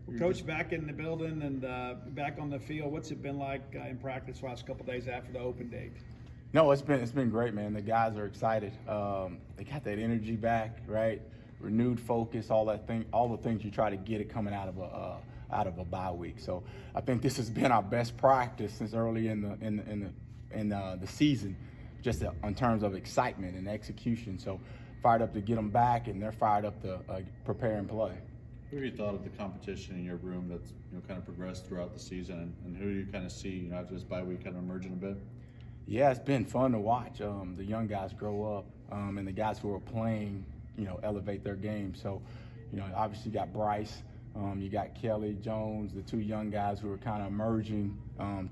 Well, Coach, back in the building and back on the field, what's it been like in practice the last couple of days after the open date? No, it's been great, man. The guys are excited. They got that energy back, right? Renewed focus, all the things you try to get it coming out of a bye week. So I think this has been our best practice since early in the season, just in terms of excitement and execution. So fired up to get them back, and they're fired up to prepare and play. Who have you thought of the competition in your room that's kind of progressed throughout the season, and who do you kind of see after this bye week kind of emerging a bit? Yeah, it's been fun to watch the young guys grow up, and the guys who are playing, elevate their game. So, obviously you got Bryce, you got Kelly, Jones, the two young guys who are kind of emerging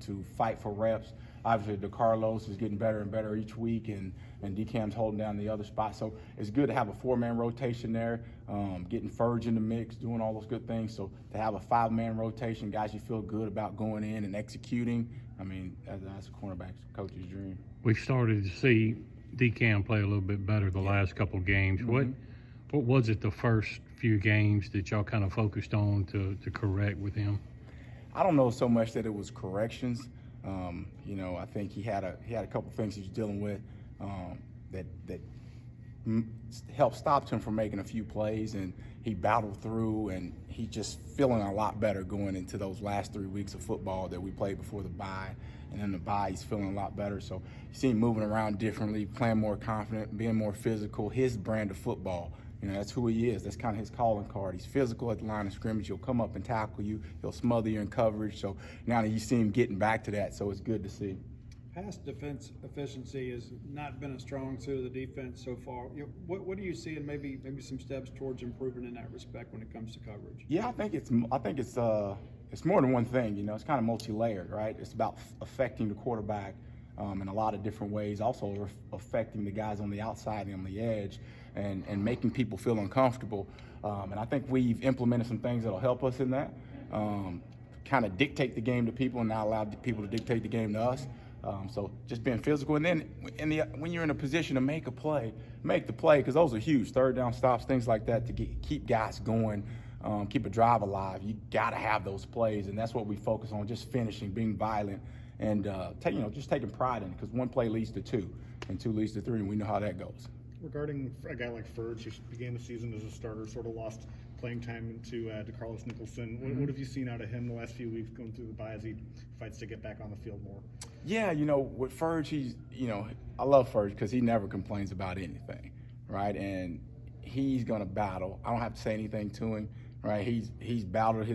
to fight for reps. Obviously, DeCarlos is getting better and better each week, and DCam's holding down the other spot. So it's good to have a 4-man rotation there, getting Ferg in the mix, doing all those good things. So to have a 5-man rotation, guys you feel good about going in and executing, I mean, that's a cornerback's coach's dream. We've started to see DCam play a little bit better the last couple of games. Mm-hmm. What was it the first few games that y'all kind of focused on to correct with him? I don't know so much that it was corrections. I think he had a couple things he was dealing with that helped stop him from making a few plays, and he battled through, and he just feeling a lot better going into those last 3 weeks of football that we played before the bye. And then the bye, he's feeling a lot better. So you see him moving around differently, playing more confident, being more physical, his brand of football. That's who he is. That's kind of his calling card. He's physical at the line of scrimmage. He'll come up and tackle you. He'll smother you in coverage. So now that you see him getting back to that, so it's good to see. Pass defense efficiency has not been a strong suit of the defense so far. What do you see, and maybe some steps towards improving in that respect when it comes to coverage? Yeah, I think it's more than one thing. It's kind of multi-layered, right? It's about affecting the quarterback in a lot of different ways. Also affecting the guys on the outside and on the edge, and making people feel uncomfortable. And I think we've implemented some things that'll help us in that. Kind of dictate the game to people and not allow people to dictate the game to us. So just being physical, and then when you're in a position to make the play, because those are huge. 3rd down stops, things like that, to keep guys going, keep a drive alive. You got to have those plays, and that's what we focus on, just finishing, being violent, and just taking pride in it, because 1 play leads to 2, and 2 leads to 3, and we know how that goes. Regarding a guy like Ferg, who began the season as a starter, sort of lost playing time to DeCarlos Nicholson. What have you seen out of him the last few weeks going through the bye as he fights to get back on the field more? Yeah, with Ferg, I love Ferg because he never complains about anything, right? And he's going to battle. I don't have to say anything to him, right? He's battled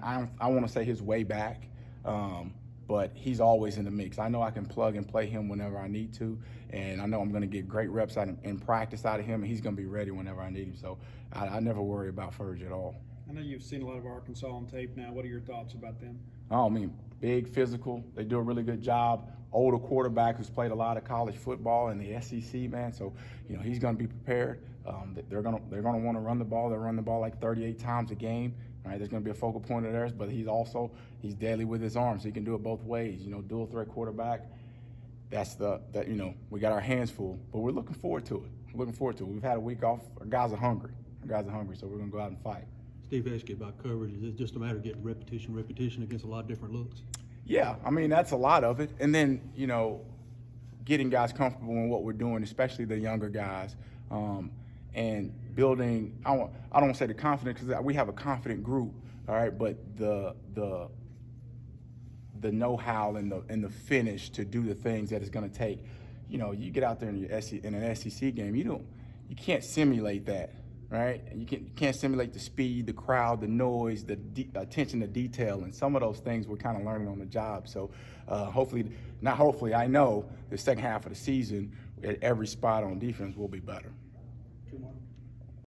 I want to say his way back, but he's always in the mix. I know I can plug and play him whenever I need to, and I know I'm going to get great reps out in practice out of him, and he's going to be ready whenever I need him. So I never worry about Ferg at all. I know you've seen a lot of Arkansas on tape now. What are your thoughts about them? Big, physical. They do a really good job. Older quarterback who's played a lot of college football in the SEC, man. So, he's going to be prepared. They're going to want to run the ball. They'll run the ball like 38 times a game. All right, there's going to be a focal point of theirs, but he's deadly with his arms. He can do it both ways. Dual threat quarterback. We got our hands full, but we're looking forward to it. We've had a week off. Our guys are hungry, so we're going to go out and fight. Steve asked you about coverage. Is it just a matter of getting repetition against a lot of different looks? Yeah, that's a lot of it. And then, getting guys comfortable in what we're doing, especially the younger guys, and building, I don't want to say the confidence, because we have a confident group, all right, but the know-how and the finish to do the things that it's going to take. You get out there in an SEC game, you can't simulate that. Right? You can't simulate the speed, the crowd, the noise, the attention to detail, and some of those things we're kind of learning on the job. So I know the second half of the season at every spot on defense will be better. 2 more.